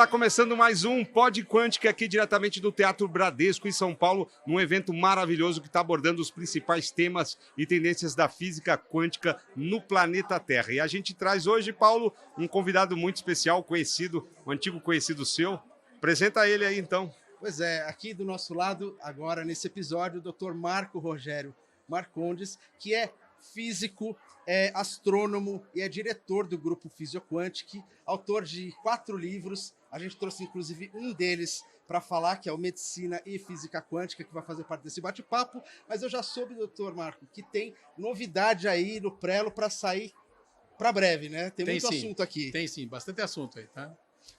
Está começando mais um Pod Quântica aqui diretamente do Teatro Bradesco em São Paulo, num evento maravilhoso que está abordando os principais temas e tendências da física quântica no planeta Terra. E a gente traz hoje, Paulo, um convidado muito especial, conhecido, um antigo conhecido seu. Apresenta ele aí então. Pois é, aqui do nosso lado, agora nesse episódio, o Dr. Marco Rogério Marcondes, que é físico, é astrônomo e é diretor do grupo Physioquantic, autor de 4 livros. A gente trouxe inclusive um deles para falar, que é o Medicina e Física Quântica, que vai fazer parte desse bate-papo. Mas eu já soube, doutor Marco, que tem novidade aí no Prelo para sair para breve, né? Tem muito sim, assunto aqui. Tem sim, bastante assunto aí, tá?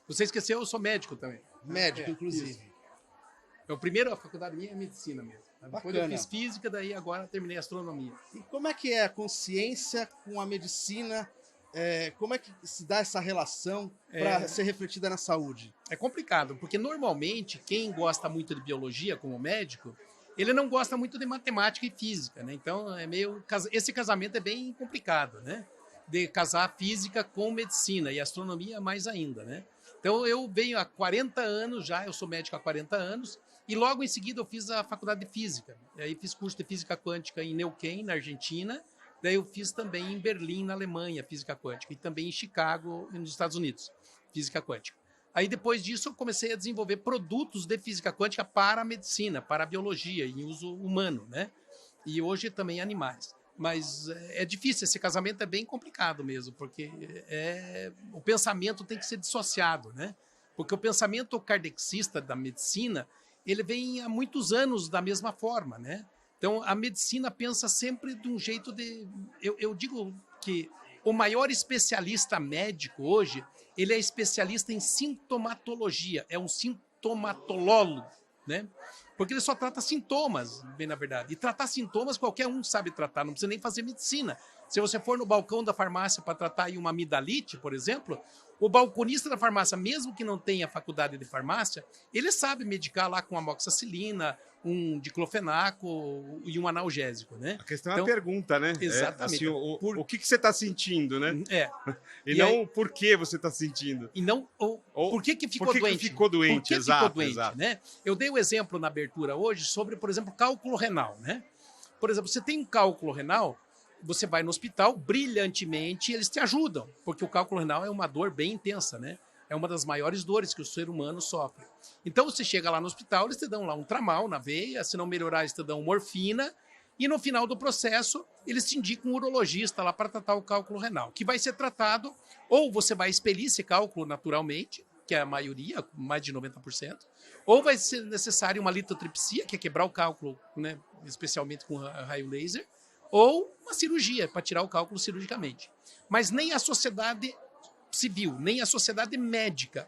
Você esqueceu, eu sou médico também. Médico, inclusive. Isso. O primeiro, a faculdade minha é medicina mesmo. Depois Bacana. eu fiz física, daí agora terminei astronomia. E como é que é a consciência com a medicina? Como é que se dá essa relação para ser refletida na saúde? É complicado, porque normalmente quem gosta muito de biologia como médico, ele não gosta muito de matemática e física, né? Então esse casamento é bem complicado, né? De casar física com medicina e astronomia mais ainda, né? Então eu venho há 40 anos já, eu sou médico há 40 anos, e logo em seguida eu fiz a faculdade de física. E aí fiz curso de física quântica em Neuquén, na Argentina. Daí eu fiz também em Berlim, na Alemanha, física quântica. E também em Chicago, nos Estados Unidos, física quântica. Aí depois disso eu comecei a desenvolver produtos de física quântica para a medicina, para a biologia, em uso humano, né? E hoje também animais. Mas é difícil, esse casamento é bem complicado mesmo, porque o pensamento tem que ser dissociado, né? Porque o pensamento kardecista da medicina, ele vem há muitos anos da mesma forma, né? Então, a medicina pensa sempre de um jeito de... Eu digo que o maior especialista médico hoje, ele é especialista em sintomatologia, é um sintomatólogo, né? Porque ele só trata sintomas, bem na verdade. E tratar sintomas qualquer um sabe tratar, não precisa nem fazer medicina. Se você for no balcão da farmácia para tratar aí uma amidalite, por exemplo, o balconista da farmácia, mesmo que não tenha faculdade de farmácia, ele sabe medicar lá com amoxicilina, um diclofenaco e um analgésico, né? A questão é a pergunta, né? Exatamente. Assim, o que você está sentindo, né? E não aí, o porquê você está sentindo. E não por que ficou doente. Que ficou doente, por que exato, ficou doente, exato. Né? Eu dei um exemplo na abertura hoje sobre, por exemplo, cálculo renal, né? Por exemplo, você tem um cálculo renal, você vai no hospital, brilhantemente, eles te ajudam, porque o cálculo renal é uma dor bem intensa, né? É uma das maiores dores que o ser humano sofre. Então, você chega lá no hospital, eles te dão lá um tramal na veia, se não melhorar, eles te dão morfina, e no final do processo, eles te indicam um urologista lá para tratar o cálculo renal, que vai ser tratado, ou você vai expelir esse cálculo naturalmente, que é a maioria, mais de 90%, ou vai ser necessário uma litotripsia, que é quebrar o cálculo, né, especialmente com raio laser, ou uma cirurgia, para tirar o cálculo cirurgicamente. Mas nem a sociedade civil, nem a sociedade médica,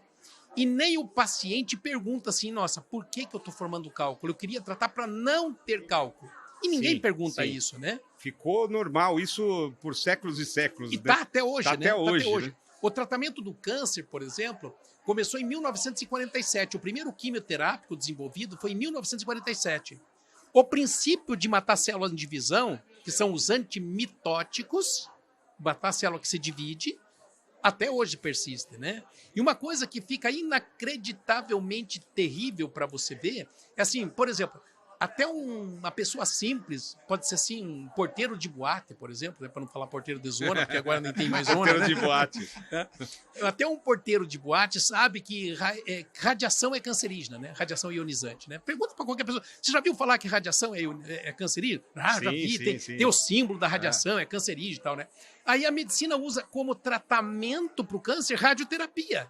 e nem o paciente pergunta assim, nossa, por que eu estou formando cálculo? Eu queria tratar para não ter cálculo. E ninguém pergunta isso, né? Ficou normal isso por séculos e séculos. E está até hoje, tá, né? Até hoje. Né? O tratamento do câncer, por exemplo, começou em 1947. O primeiro quimioterápico desenvolvido foi em 1947. O princípio de matar células em divisão, que são os antimitóticos, matar a célula que se divide, até hoje persiste, né? E uma coisa que fica inacreditavelmente terrível para você ver é assim, por exemplo, até uma pessoa simples, pode ser assim, um porteiro de boate, por exemplo, né? Para não falar porteiro de zona, porque agora nem tem mais zona. Porteiro né? de boate. Até um porteiro de boate sabe que radiação é cancerígena, né? Radiação ionizante, né? Pergunta para qualquer pessoa, você já viu falar que radiação é cancerígena? Ah, já vi, tem o símbolo da radiação, é cancerígena e tal, né? Aí a medicina usa como tratamento para o câncer radioterapia.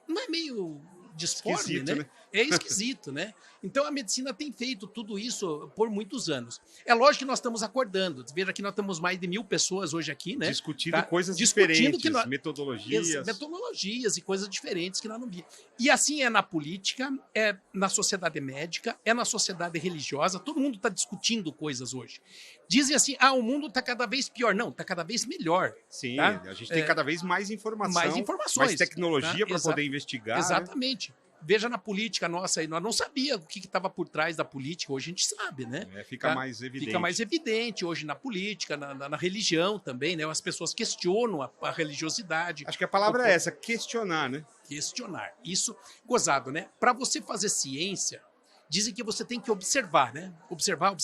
Não é meio disforme, né? É esquisito, né? Então a medicina tem feito tudo isso por muitos anos. É lógico que nós estamos acordando. Veja que nós temos mais de 1000 pessoas hoje aqui, né? Discutindo coisas diferentes, metodologias. Metodologias e coisas diferentes que nós não vimos. E assim é na política, é na sociedade médica, é na sociedade religiosa. Todo mundo está discutindo coisas hoje. Dizem assim, o mundo está cada vez pior. Não, está cada vez melhor. Sim, tá? A gente tem cada vez mais informação. Mais informações. Mais tecnologia para poder investigar. Exatamente. Né? Veja na política nossa aí, nós não sabíamos o que estava por trás da política, hoje a gente sabe, né? Fica mais evidente. Fica mais evidente hoje na política, na religião também, né? As pessoas questionam a religiosidade. Acho que a palavra é essa, questionar, né? Questionar. Isso, gozado, né? Para você fazer ciência, dizem que você tem que observar, né? Observar.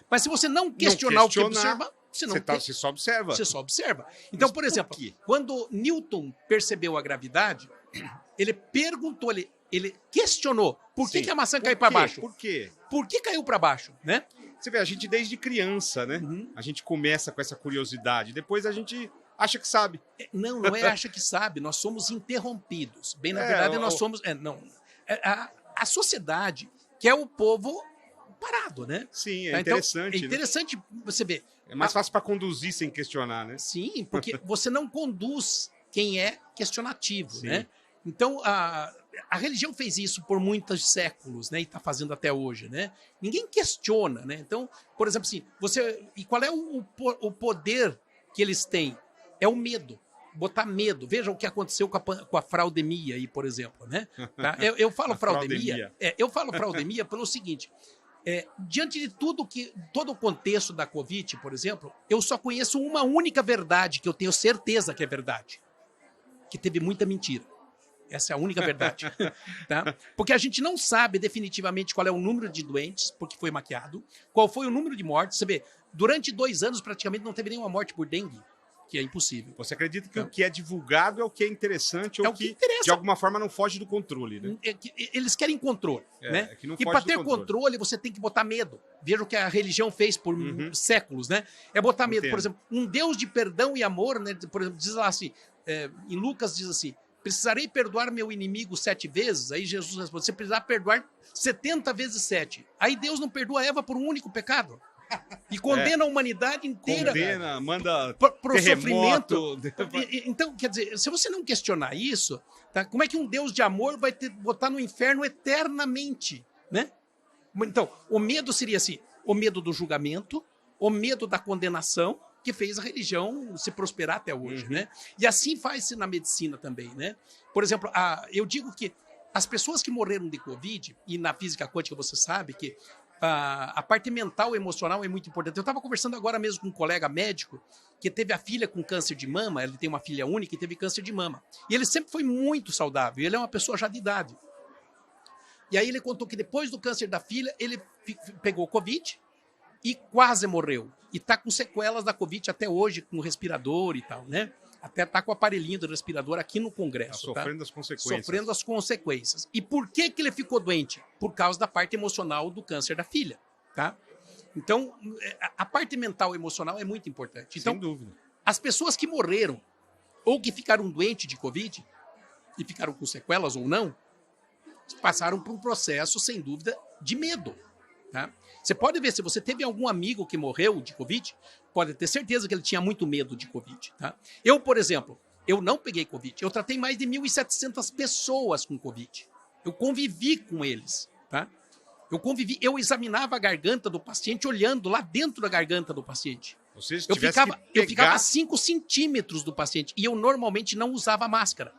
Mas se você não questionar o que observa, você só observa. Você só observa. Então, Mas por exemplo, quando Newton percebeu a gravidade, ele perguntou, ele questionou por que a maçã caiu para baixo. Por quê? Por que caiu para baixo, né? Você vê, a gente desde criança, né? A gente começa com essa curiosidade. Depois a gente acha que sabe. Não é acha que sabe. Nós somos interrompidos. Bem, na verdade, nós somos... A sociedade quer o povo parado, né? Sim, é interessante. Então, é interessante você ver. É mais fácil para conduzir sem questionar, né? Sim, porque você não conduz quem é questionativo, né? Então, a religião fez isso por muitos séculos, né? E está fazendo até hoje, né? Ninguém questiona, né? Então, por exemplo, assim, e qual é o poder que eles têm? É o medo. Botar medo. Veja o que aconteceu com a fraudemia aí, por exemplo, né? Tá? Eu falo fraudemia. Eu falo fraudemia pelo seguinte. Diante de todo o contexto da Covid, por exemplo, eu só conheço uma única verdade que eu tenho certeza que é verdade. Que teve muita mentira. Essa é a única verdade. Tá? Porque a gente não sabe definitivamente qual é o número de doentes, porque foi maquiado, qual foi o número de mortes. Você vê, durante 2 anos praticamente não teve nenhuma morte por dengue, que é impossível. Você acredita que o que é divulgado é o que é interessante ou que de alguma forma não foge do controle, né? Eles querem controle, né? E para ter controle, você tem que botar medo. Veja o que a religião fez por séculos, né? É botar medo. Por exemplo, um Deus de perdão e amor, né? Por exemplo, diz lá assim, em Lucas diz assim, precisarei perdoar meu inimigo 7 vezes? Aí Jesus responde, você precisará perdoar 70 vezes 7. Aí Deus não perdoa Eva por um único pecado. E condena a humanidade inteira. Manda pro sofrimento. Então, quer dizer, se você não questionar isso, tá, como é que um Deus de amor vai botar no inferno eternamente, né? Então, o medo seria assim, o medo do julgamento, o medo da condenação, que fez a religião se prosperar até hoje, né? E assim faz-se na medicina também, né? Por exemplo, eu digo que as pessoas que morreram de Covid, e na física quântica você sabe que a parte mental e emocional é muito importante. Eu estava conversando agora mesmo com um colega médico que teve a filha com câncer de mama, ele tem uma filha única e teve câncer de mama. E ele sempre foi muito saudável, ele é uma pessoa já de idade. E aí ele contou que depois do câncer da filha, ele pegou Covid e quase morreu. E está com sequelas da Covid até hoje, com respirador e tal, né? Até está com o aparelhinho do respirador aqui no Congresso. Sofrendo as consequências. Sofrendo as consequências. E por que ele ficou doente? Por causa da parte emocional do câncer da filha, tá? Então, a parte mental e emocional é muito importante. Então, sem dúvida. As pessoas que morreram ou que ficaram doentes de Covid e ficaram com sequelas ou não, passaram por um processo, sem dúvida, de medo. Tá? Você pode ver, se você teve algum amigo que morreu de Covid, pode ter certeza que ele tinha muito medo de Covid. Tá? Eu, por exemplo, eu não peguei Covid. Eu tratei mais de 1.700 pessoas com Covid. Eu convivi com eles. Tá? Eu examinava a garganta do paciente olhando lá dentro da garganta do paciente. Eu ficava a 5 centímetros do paciente e eu normalmente não usava máscara.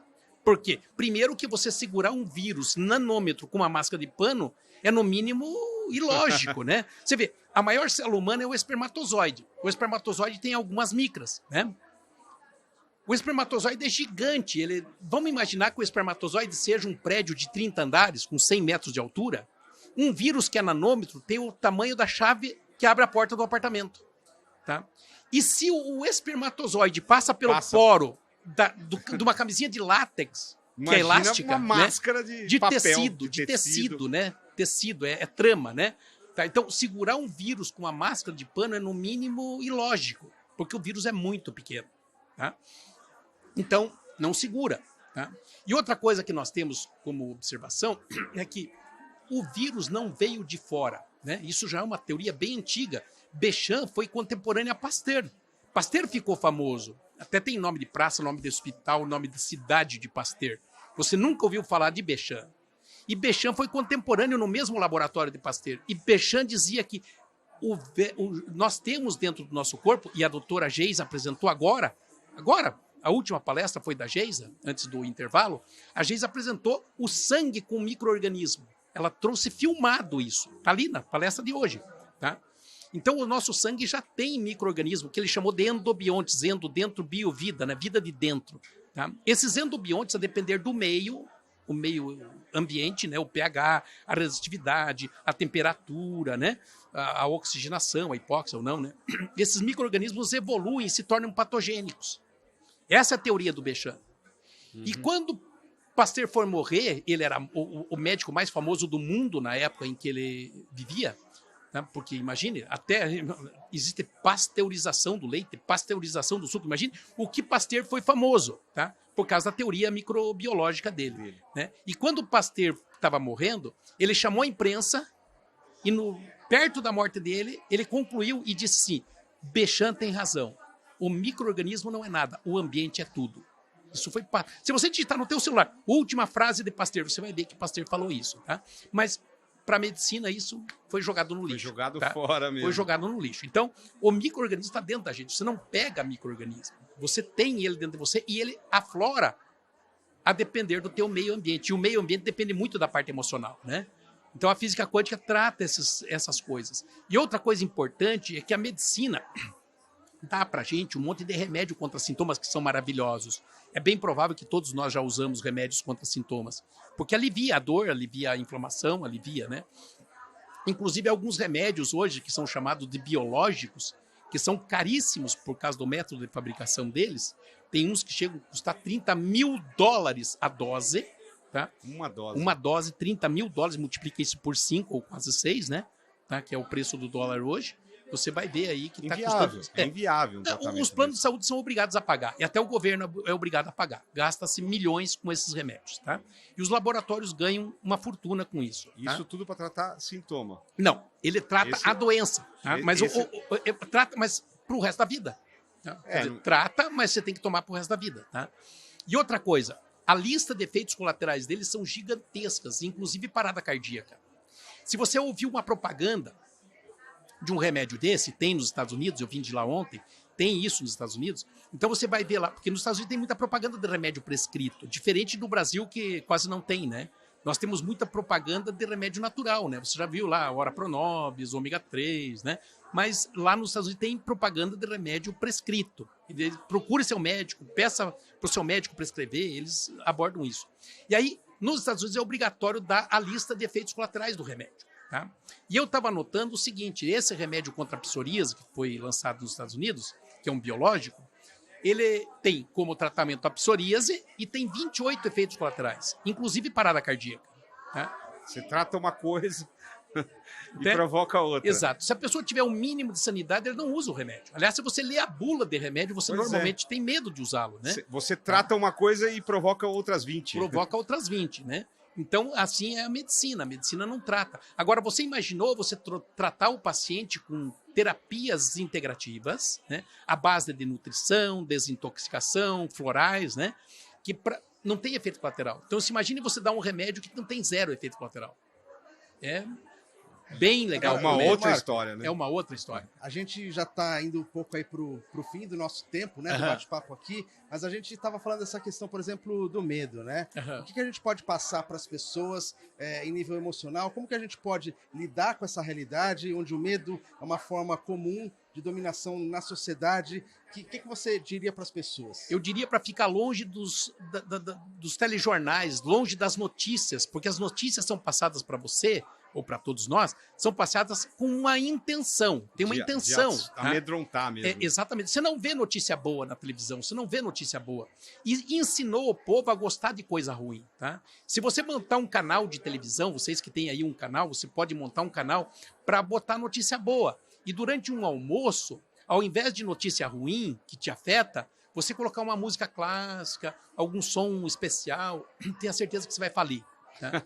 Por quê? Primeiro que você segurar um vírus nanômetro com uma máscara de pano é no mínimo ilógico, né? Você vê, a maior célula humana é o espermatozoide. O espermatozoide tem algumas micras, né? O espermatozoide é gigante. Vamos imaginar que o espermatozoide seja um prédio de 30 andares, com 100 metros de altura. Um vírus que é nanômetro tem o tamanho da chave que abre a porta do apartamento. Tá? E se o espermatozoide passa pelo poro de uma camisinha de látex, que é elástica, uma máscara, né? de papel, de tecido, né? Tecido, é trama, né? Tá? Então, segurar um vírus com uma máscara de pano é no mínimo ilógico, porque o vírus é muito pequeno. Tá? Então, não segura. Tá? E outra coisa que nós temos como observação é que o vírus não veio de fora. Né? Isso já é uma teoria bem antiga. Béchamp foi contemporâneo a Pasteur. Pasteur ficou famoso. Até tem nome de praça, nome de hospital, nome de cidade de Pasteur. Você nunca ouviu falar de Béchamp. E Béchamp foi contemporâneo no mesmo laboratório de Pasteur. E Béchamp dizia que nós temos dentro do nosso corpo, e a doutora Geis apresentou agora, a última palestra foi da Geisa, antes do intervalo. A Geisa apresentou o sangue com micro-organismo. Ela trouxe filmado isso. Está ali na palestra de hoje. Tá? Então, o nosso sangue já tem micro-organismo, que ele chamou de endobiontes, endo, dentro, bio, vida, né? Vida de dentro. Tá? Esses endobiontes, a depender do meio, o meio ambiente, né? O pH, a resistividade, a temperatura, né? A oxigenação, a hipóxia ou não, né? Esses micro-organismos evoluem e se tornam patogênicos. Essa é a teoria do Béchamp. E quando Pasteur foi morrer, ele era o médico mais famoso do mundo na época em que ele vivia, né? Porque imagine, até existe pasteurização do leite, pasteurização do suco. Imagine o que Pasteur foi famoso, tá? Por causa da teoria microbiológica dele. Né? E quando Pasteur estava morrendo, ele chamou a imprensa e perto da morte dele, ele concluiu e disse assim: Béchamp tem razão. O micro-organismo não é nada, o ambiente é tudo. Isso foi. Se você digitar no teu celular, última frase de Pasteur, você vai ver que Pasteur falou isso, tá? Mas para a medicina isso foi jogado no lixo. Foi jogado tá? fora mesmo. Foi jogado no lixo. Então, o micro-organismo está dentro da gente. Você não pega micro-organismo. Você tem ele dentro de você e ele aflora a depender do teu meio ambiente. E o meio ambiente depende muito da parte emocional, né? Então a física quântica trata essas coisas. E outra coisa importante é que a medicina dá pra gente um monte de remédio contra sintomas que são maravilhosos. É bem provável que todos nós já usamos remédios contra sintomas, porque alivia a dor, alivia a inflamação, alivia, né? Inclusive alguns remédios hoje que são chamados de biológicos, que são caríssimos por causa do método de fabricação deles, tem uns que chegam a custar $30 mil a dose, tá? Uma dose, $30 mil, multiplica isso por 5 ou quase 6, né? Tá? Que é o preço do dólar hoje. Você vai ver aí que está custando. É inviável um tratamento os planos de saúde são obrigados a pagar. E até o governo é obrigado a pagar. Gasta-se milhões com esses remédios, tá? E os laboratórios ganham uma fortuna com isso. Tá? Isso tudo para tratar sintoma. Não, ele trata a doença. Tá? Mas trata, mas para o resto da vida. Tá? Trata, mas você tem que tomar para o resto da vida. Tá? E outra coisa, a lista de efeitos colaterais deles são gigantescas, inclusive parada cardíaca. Se você ouviu uma propaganda de um remédio desse, tem nos Estados Unidos, eu vim de lá ontem, tem isso nos Estados Unidos, então você vai ver lá, porque nos Estados Unidos tem muita propaganda de remédio prescrito, diferente do Brasil que quase não tem, né? Nós temos muita propaganda de remédio natural, né? Você já viu lá, Ora Pronobis, ômega 3, né? Mas lá nos Estados Unidos tem propaganda de remédio prescrito. Procure seu médico, peça para o seu médico prescrever, eles abordam isso. E aí, nos Estados Unidos é obrigatório dar a lista de efeitos colaterais do remédio. Tá? E eu estava notando o seguinte, esse remédio contra a psoríase, que foi lançado nos Estados Unidos, que é um biológico, ele tem como tratamento a psoríase e tem 28 efeitos colaterais, inclusive parada cardíaca. Tá? Você trata uma coisa e provoca outra. Exato. Se a pessoa tiver um mínimo de sanidade, ele não usa o remédio. Aliás, se você lê a bula de remédio, você normalmente tem medo de usá-lo. Né? Você trata uma coisa e provoca outras 20. Provoca outras 20, né? Então, assim é a medicina não trata. Agora, você imaginou você tratar o paciente com terapias integrativas, né, à base de nutrição, desintoxicação, florais, né, que não tem efeito colateral. Então, se imagine você dar um remédio que não tem 0 efeito colateral. É bem legal. É uma outra história, né? É uma outra história. A gente já está indo um pouco aí pro fim do nosso tempo, né? Do bate-papo aqui, mas a gente estava falando dessa questão, por exemplo, do medo, né? O que a gente pode passar para as pessoas em nível emocional? Como que a gente pode lidar com essa realidade onde o medo é uma forma comum de dominação na sociedade? O que você diria para as pessoas? Eu diria para ficar longe dos telejornais, longe das notícias, porque as notícias são passadas para você ou para todos nós, são passadas com uma intenção. Tem uma intenção. De amedrontar mesmo. Exatamente. Você não vê notícia boa na televisão, você não vê notícia boa. E ensinou o povo a gostar de coisa ruim. Tá? Se você montar um canal de televisão, vocês que têm aí um canal, você pode montar um canal para botar notícia boa. E durante um almoço, ao invés de notícia ruim, que te afeta, você colocar uma música clássica, algum som especial, tenha certeza que você vai falir. Tá?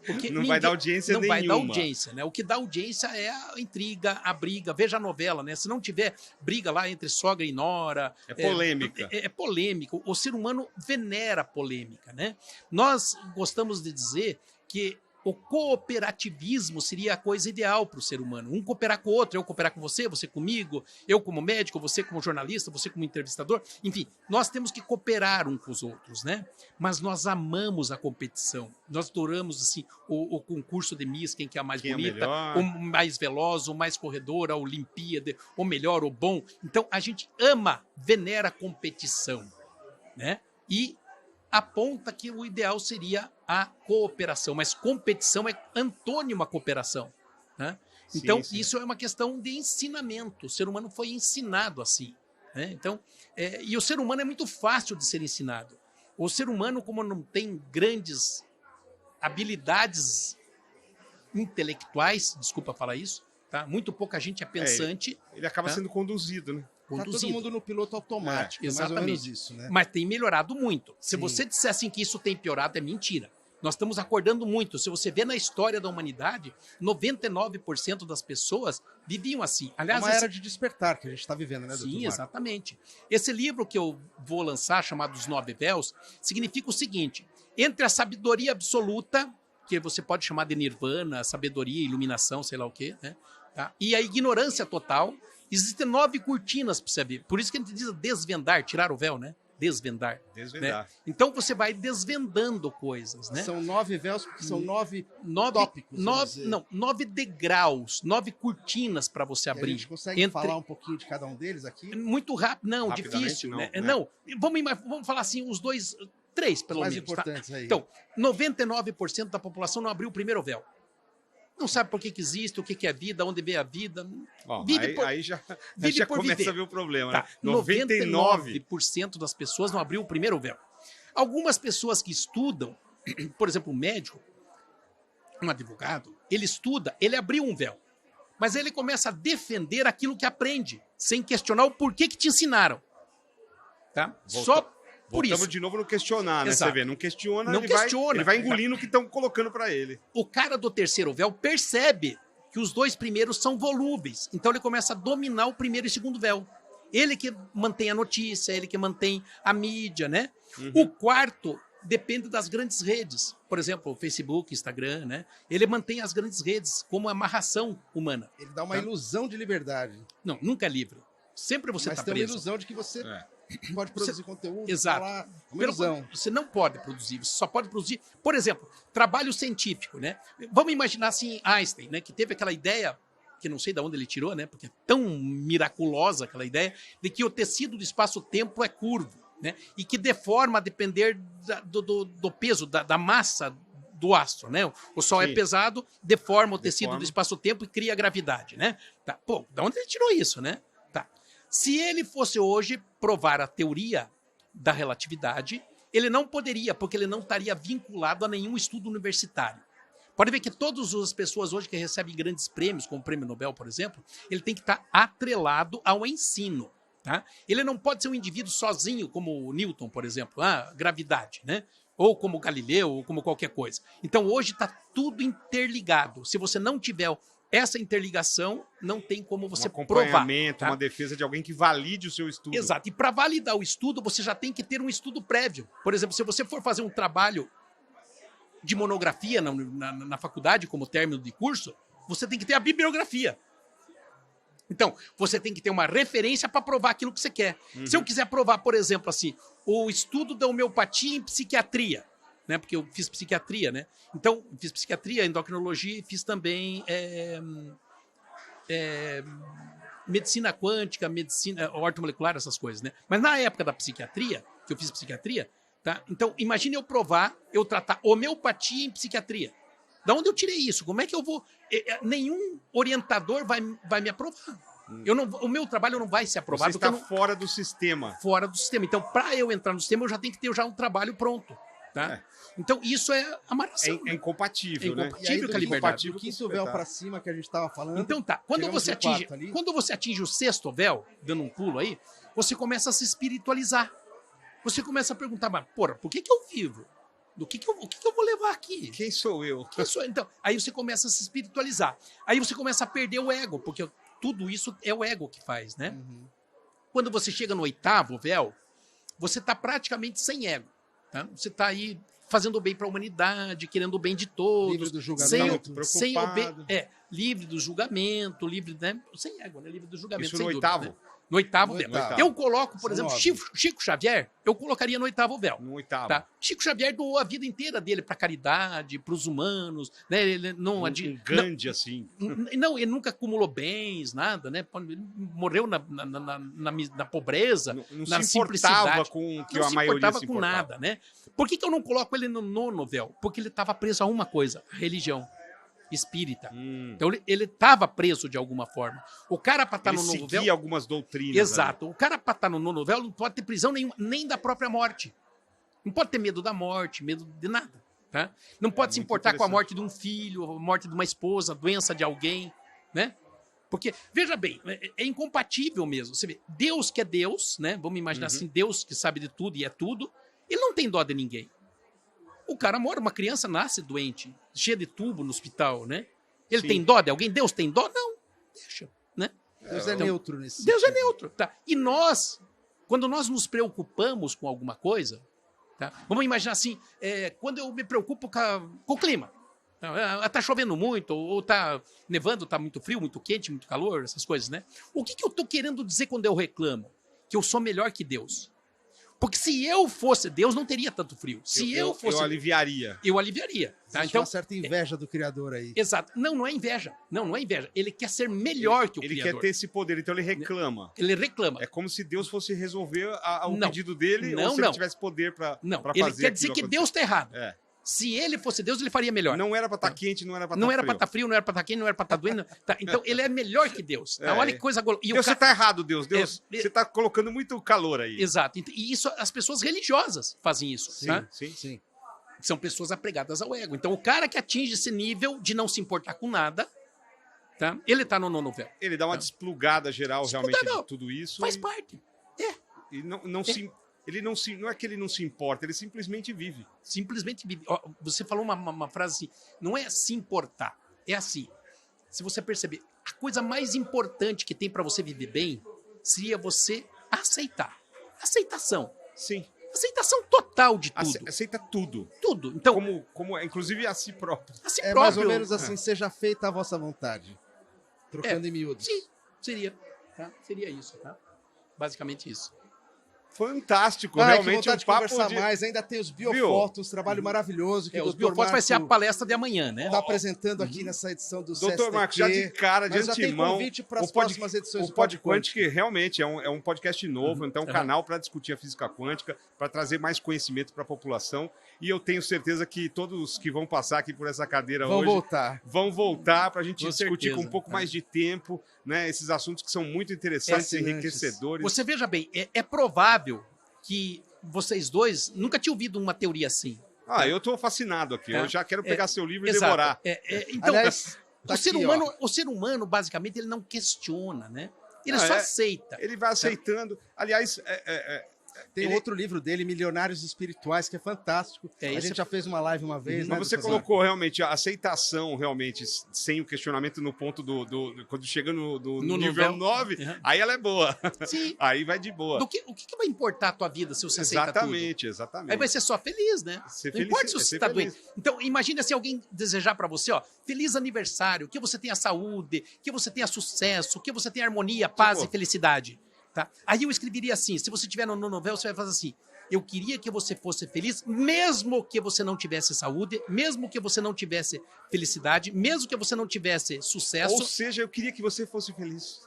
Porque não vai dar audiência nenhuma. Não vai dar audiência, né? O que dá audiência é a intriga, a briga. Veja a novela, né? Se não tiver briga lá entre sogra e nora... É polêmica. É polêmico. O ser humano venera a polêmica, né? Nós gostamos de dizer que o cooperativismo seria a coisa ideal para o ser humano. Um cooperar com o outro, eu cooperar com você, você comigo, eu como médico, você como jornalista, você como entrevistador. Enfim, nós temos que cooperar uns com os outros, né? Mas nós amamos a competição. Nós adoramos assim, o concurso de Miss, quem que é a mais bonita, o mais veloz, o mais corredor, a Olimpíada, o melhor, o bom. Então, a gente ama, venera a competição, né? E aponta que o ideal seria a cooperação, mas competição é antônimo à cooperação, né? Então, sim. Isso é uma questão de ensinamento. O ser humano foi ensinado assim, né? Então, e o ser humano é muito fácil de ser ensinado. O ser humano, como não tem grandes habilidades intelectuais, desculpa falar isso, tá? Muito pouca gente é pensante. Ele acaba sendo conduzido, né? Tá todo mundo no piloto automático, exatamente. Mais ou menos isso, né? Mas tem melhorado muito. Se você disser assim que isso tem piorado, é mentira. Nós estamos acordando muito. Se você vê na história da humanidade, 99% das pessoas viviam assim. Aliás, uma era de despertar que a gente está vivendo, né, doutor? Sim, exatamente. Esse livro que eu vou lançar, chamado Os Nove Véus, significa o seguinte: entre a sabedoria absoluta, que você pode chamar de nirvana, sabedoria, iluminação, sei lá o quê, né? Tá? E a ignorância total, existem 9 cortinas para você ver. Por isso que a gente diz desvendar, tirar o véu, né? Desvendar. Desvendar. Né? Então você vai desvendando coisas, né? São 9 véus, porque são 9 tópicos. 9 degraus, 9 cortinas para você abrir. A gente consegue falar um pouquinho de cada um deles aqui? Muito rápido, não, difícil. Não, né? né? Não, vamos falar assim, os dois, 3 pelo mais menos. Importantes tá? aí. Então, 99% da população não abriu o primeiro véu. Não sabe por que existe, o que é vida, onde veio a vida. Bom, vive aí já vive começa viver. a ver o problema, Tá. né? 99% das pessoas não abriu o primeiro véu. Algumas pessoas que estudam, por exemplo, um médico, um advogado, ele estuda, ele abriu um véu. Mas ele começa a defender aquilo que aprende, sem questionar o porquê que te ensinaram. Tá? Só por isso. Voltamos de novo no questionar, né? Exato. Você vê, não questiona, Não questiona. Ele vai engolindo o que estão colocando para ele. O cara do terceiro véu percebe que os 2 primeiros são volúveis. Então ele começa a dominar o primeiro e segundo véu. Ele que mantém a notícia, ele que mantém a mídia, né? O quarto depende das grandes redes. Por exemplo, o Facebook, Instagram, né? Ele mantém as grandes redes como amarração humana. Ele dá uma ilusão de liberdade. Não, nunca é livre. Sempre você está preso. Mas tem uma ilusão de que você pode produzir conteúdo. Exato. Falar, uma ilusão. Você não pode produzir, você só pode produzir, por exemplo, trabalho científico, né? Vamos imaginar assim, Einstein, né, que teve aquela ideia, que não sei de onde ele tirou, né, porque é tão miraculosa aquela ideia, de que o tecido do espaço-tempo é curvo, né, e que deforma a depender do peso, da massa do astro, né? O Sol é pesado, deforma o tecido do espaço-tempo e cria gravidade, né? Tá. Pô, de onde ele tirou isso, né? Se ele fosse hoje provar a teoria da relatividade, ele não poderia, porque ele não estaria vinculado a nenhum estudo universitário. Pode ver que todas as pessoas hoje que recebem grandes prêmios, como o Prêmio Nobel, por exemplo, ele tem que estar atrelado ao ensino. Tá? Ele não pode ser um indivíduo sozinho, como o Newton, por exemplo, gravidade, né? Ou como Galileu, ou como qualquer coisa. Então hoje está tudo interligado. Se você não tiver essa interligação, não tem como você provar. Um acompanhamento, uma defesa de alguém que valide o seu estudo. Exato. E para validar o estudo, você já tem que ter um estudo prévio. Por exemplo, se você for fazer um trabalho de monografia na faculdade, como término de curso, você tem que ter a bibliografia. Então, você tem que ter uma referência para provar aquilo que você quer. Se eu quiser provar, por exemplo, assim, o estudo da homeopatia em psiquiatria, né? Porque eu fiz psiquiatria, né? Então, fiz psiquiatria, endocrinologia e fiz também medicina quântica, medicina ortomolecular, essas coisas, né? Mas na época da psiquiatria, que eu fiz psiquiatria, tá? Então, imagine eu tratar homeopatia em psiquiatria. Da onde eu tirei isso? Como é que eu vou... Nenhum orientador vai me aprovar. O meu trabalho não vai ser aprovado. Você está fora do sistema. Fora do sistema. Então, para eu entrar no sistema, eu já tenho que ter um trabalho pronto. Tá? Então, isso é amarração. É incompatível, né? Incompatível com a liberdade. O quinto véu para cima que a gente estava falando. Então tá, quando você atinge o sexto véu, dando um pulo aí, você começa a se espiritualizar. Você começa a perguntar, mas, porra, por que eu vivo? O que eu vou levar aqui? Quem sou eu? Então, aí você começa a se espiritualizar. Aí você começa a perder o ego, porque tudo isso é o ego que faz, né? Quando você chega no 8º véu, você está praticamente sem ego. Tá? Você está aí fazendo o bem para a humanidade, querendo o bem de todos. Livre do sem, julgamento. sem o bem, livre do julgamento, livre, né? Sem égua, né? Livre do julgamento. Isso sem no dúvida, oitavo? né? No oitavo No véu. oitavo. Eu coloco, por São exemplo, 9. Chico Xavier, eu colocaria no oitavo véu. No oitavo. Tá? Chico Xavier doou a vida inteira dele para caridade, para os humanos, né? Ele não Gandhi, assim. não, ele nunca acumulou bens, nada, né? Ele morreu na pobreza, Não na se importava simplicidade. com o que Não a se maioria importava se com importava. nada, né? Por que eu não coloco ele no nono véu? Porque ele estava preso a uma coisa, a religião espírita. Então ele estava preso de alguma forma. O cara para estar Ele no nono seguia véu... algumas doutrinas. Exato. O cara para estar no nono véu não pode ter prisão nenhuma, nem da própria morte. Não pode ter medo da morte, medo de nada. Tá? Não pode se Muito importar com a interessante. morte de um filho, a morte de uma esposa, a doença de alguém, né? Porque, veja bem, é incompatível mesmo. Você vê, Deus que é Deus, né? Vamos imaginar assim, Deus que sabe de tudo e é tudo, ele não tem dó de ninguém. O cara mora, uma criança nasce doente, cheia de tubo no hospital, né? Ele Sim. tem dó de alguém? Deus tem dó? Não. Deixa, né? Deus é Então, neutro nesse Deus é sentido. neutro. Tá? E nós, quando nós nos preocupamos com alguma coisa, tá? Vamos imaginar assim, quando eu me preocupo com o clima. Tá chovendo muito, ou tá nevando, tá muito frio, muito quente, muito calor, essas coisas, né? O que eu tô querendo dizer quando eu reclamo? Que eu sou melhor que Deus. Porque se eu fosse Deus, não teria tanto frio. Se eu fosse... Eu aliviaria. Eu aliviaria. Tá? Existe Então, uma certa inveja do Criador aí. exato. Não é inveja. Não é inveja. Ele quer ser melhor que o Ele Criador. quer ter esse poder, então ele reclama. Ele reclama. É como se Deus fosse resolver o Não. pedido dele, Não, ou se não. ele tivesse poder para Não, fazer ele quer dizer aquilo que acontecer. Deus está errado. É. Se ele fosse Deus, ele faria melhor. Não era para estar quente, não era para estar Não frio. era para estar frio, não era para estar quente, não era para estar doendo. Tá, então ele é melhor que Deus. Tá? É. Olha que coisa. E o Deus, você cara... tá errado, Deus. Deus, É, você tá colocando muito calor aí. Exato. E isso, as pessoas religiosas fazem isso. Sim, Tá? sim. Sim. São pessoas apregadas ao ego. Então o cara que atinge esse nível de não se importar com nada, tá? Ele tá no nono véu. Ele dá uma desplugada geral realmente Desplugada, de tudo isso. Faz parte. E não é que ele não se importa, ele simplesmente vive. Simplesmente vive. Ó, você falou uma frase assim, não é se importar, é assim. Se você perceber, a coisa mais importante que tem para você viver bem seria você aceitar. Aceitação. Sim. Aceitação total de tudo. Aceita tudo. Tudo. Então, Inclusive a si próprio. a si É próprio. mais ou menos assim, seja feita a vossa vontade. Trocando em miúdos. Sim, seria. Tá? Seria isso, tá? Basicamente isso. Fantástico, Ai, que realmente vontade um de papo conversar de... mais. Ainda tem os biofotos, trabalho maravilhoso que o Os Dr. biofotos vai ser a Marco palestra de amanhã, né? está apresentando aqui nessa edição do Doutor Marcos, já de cara, de Mas já tem antemão, convite para as o pod- próximas edições o do Pod Pod Quântica realmente é um podcast novo, então é um canal para discutir a física quântica, para trazer mais conhecimento para a população. E eu tenho certeza que todos que vão passar aqui por essa cadeira Vão hoje voltar. vão voltar para a gente Com discutir certeza. com um pouco mais de tempo, né? Esses assuntos que são muito interessantes, Fascinantes. enriquecedores. Você veja bem, é provável que vocês dois nunca tinham ouvido uma teoria assim. Eu estou fascinado aqui. Tá. Eu já quero pegar seu livro e Exato. devorar. Então, Aliás, tá aqui, ó. o ser humano, basicamente, ele não questiona, né? Ele Ah, só é. aceita. Ele vai aceitando. Aliás, Tem ele- outro livro dele, Milionários Espirituais, que é fantástico. A Esse gente já fez uma live uma vez, né? mas você doutor colocou realmente a aceitação, realmente, sem o questionamento no ponto quando chega no No nível nível. 9, Uhum. aí ela é boa. Sim. Aí vai de boa. O que vai importar a tua vida se você aceita tudo? Exatamente, exatamente. Aí vai ser só feliz, né? Ser Não feliz, importa se é você ser está feliz. doente. Então, imagina se alguém desejar para você, ó, feliz aniversário, que você tenha saúde, que você tenha sucesso, que você tenha harmonia, paz e felicidade. Tá? Aí eu escreveria assim, se você tiver no nono véu, você vai fazer assim, eu queria que você fosse feliz, mesmo que você não tivesse saúde, mesmo que você não tivesse felicidade, mesmo que você não tivesse sucesso, Ou seja, eu queria que você fosse feliz.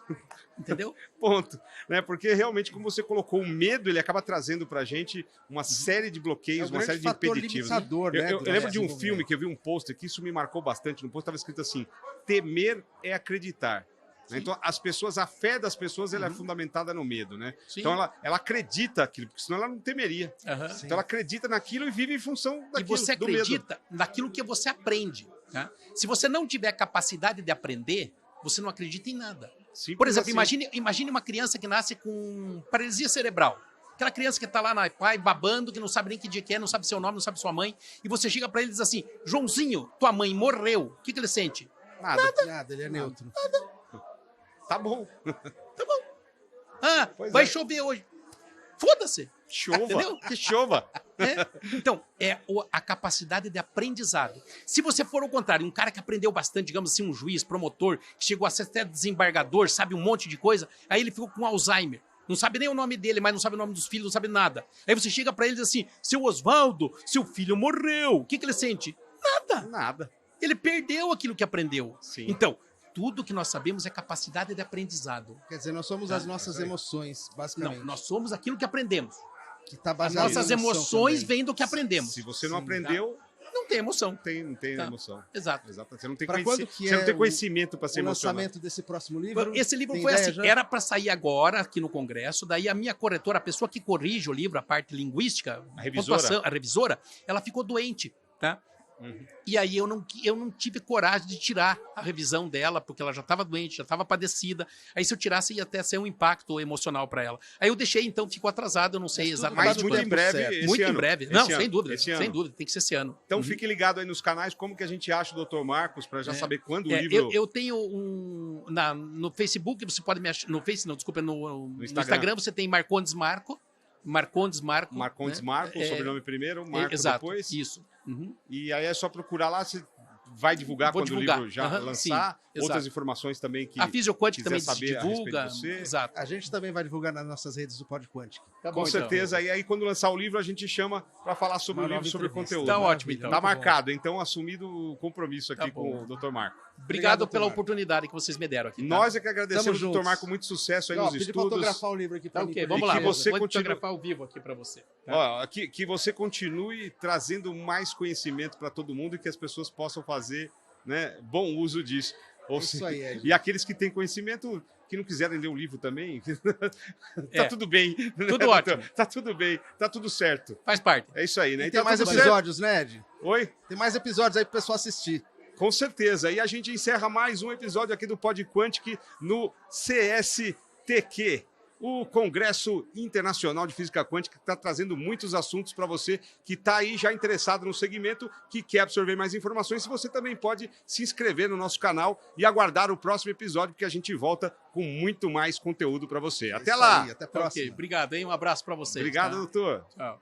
entendeu? Ponto. Né? Porque realmente, como você colocou, o medo ele acaba trazendo pra gente uma série de bloqueios, É um uma grande série de fator impeditivos. limitador, né, Eu do lembro nosso de um desenvolvimento. filme que eu vi um pôster que isso me marcou bastante. No pôster estava escrito assim: temer é acreditar. Né? Então, a fé das pessoas ela é fundamentada no medo. Né? Sim. Então, ela acredita aquilo, porque senão ela não temeria. Aham. Então, ela acredita naquilo e vive em função E daquilo, você do medo. acredita naquilo que você aprende. Tá? Se você não tiver capacidade de aprender, você não acredita em nada. Simples Por exemplo, assim. imagine uma criança que nasce com paralisia cerebral. Aquela criança que está lá na pai babando, que não sabe nem que dia que é, não sabe seu nome, não sabe sua mãe, e você chega para ele e diz assim: Joãozinho, tua mãe morreu. O que ele sente? Nada, ele é neutro. Tá bom. Ah, Pois vai é. chover hoje. Foda-se. Chova, Entendeu? que chova. Então, a capacidade de aprendizado. Se você for ao contrário, um cara que aprendeu bastante, digamos assim, um juiz, promotor, que chegou a ser até desembargador, sabe um monte de coisa, aí ele ficou com Alzheimer. Não sabe nem o nome dele, mas não sabe o nome dos filhos, não sabe nada. Aí você chega pra ele e diz assim, seu Oswaldo, seu filho morreu. O que ele sente? Nada. Nada. Ele perdeu aquilo que aprendeu. Sim. Então, tudo que nós sabemos é capacidade de aprendizado. Quer dizer, nós somos as nossas emoções, basicamente. Não, nós somos aquilo que aprendemos. Que tá As baseado nossas na emoção emoções também. vêm do que aprendemos. Se você não Sim, aprendeu, Não tem emoção. não tem Tá. emoção. Exato. Exato. Você não tem, Pra quando que você não é tem o- conhecimento para se O emocionar. lançamento desse próximo livro. Esse livro tem foi ideia assim, já? era para sair agora aqui no Congresso, daí a minha corretora, a pessoa que corrige o livro, a parte linguística, A revisora. pontuação, a revisora, ela ficou doente, tá? Uhum. E aí eu não tive coragem de tirar a revisão dela, porque ela já estava doente, já estava padecida. Aí se eu tirasse ia até ser um impacto emocional para ela. Aí eu deixei, então ficou atrasado, eu não sei Mas tudo exatamente. Mas no muito em tempo breve, certo. esse Muito ano. em breve. Esse Não, ano. sem dúvida, Esse ano. sem dúvida, tem que ser esse ano. Então Uhum. fique ligado aí nos canais, como que a gente acha o Dr. Marcos, para já saber quando o É, livro... eu tenho no Facebook, você pode me achar. No Face, não, desculpa, no Instagram você tem Marcondes Marco. Marcondes Marco. Marcondes né? Marco, sobrenome primeiro, Marco Exato, depois. isso. Uhum. E aí é só procurar lá, você vai divulgar Vou quando divulgar. o livro já Aham, lançar. sim, Outras exato. informações também que A Fisioquantic quiser também saber a respeito divulga. de você. Exato. A gente também vai divulgar nas nossas redes do Pod Quantic. Tá Com bom, então. certeza. E aí quando lançar o livro, a gente chama para falar sobre Uma o livro, nova sobre o entrevista. conteúdo. Tá Maravilha, ótimo, então. Tá muito bom. marcado. Então, assumido o compromisso aqui Tá bom. com o Dr. Marco. Obrigado Obrigado, pela Marco. oportunidade que vocês me deram aqui. Tá? Nós é que agradecemos, Tamo Dr. juntos. Marco. Muito sucesso aí Ó, nos pedi pra estudos. autografar o livro aqui pra Tá mim. ok, por vamos lá. que gentileza. você Vou continue- fotografar ao vivo aqui para você. Tá? Ó, que você continue trazendo mais conhecimento para todo mundo e que as pessoas possam fazer, né, bom uso disso. Ou Isso seja, aí, Ed. e aqueles que têm conhecimento, que não quiserem ler o livro também, tá É. tudo bem. né, Tudo doutor? ótimo. Tá tudo bem, tá tudo certo. Faz parte. É isso aí, né? E tem mais tudo episódios, né, Ed? certo. Oi? Tem mais episódios aí pro pessoal assistir. Com certeza. E a gente encerra mais um episódio aqui do Pod Quantic no CSTQ, o Congresso Internacional de Física Quântica, que está trazendo muitos assuntos para você que está aí já interessado no segmento, que quer absorver mais informações. Você também pode se inscrever no nosso canal e aguardar o próximo episódio, que a gente volta com muito mais conteúdo para você. Até Isso lá! aí, até a Tá próxima. ok, obrigado, hein? Um abraço para vocês. Obrigado, tá? doutor. Tchau.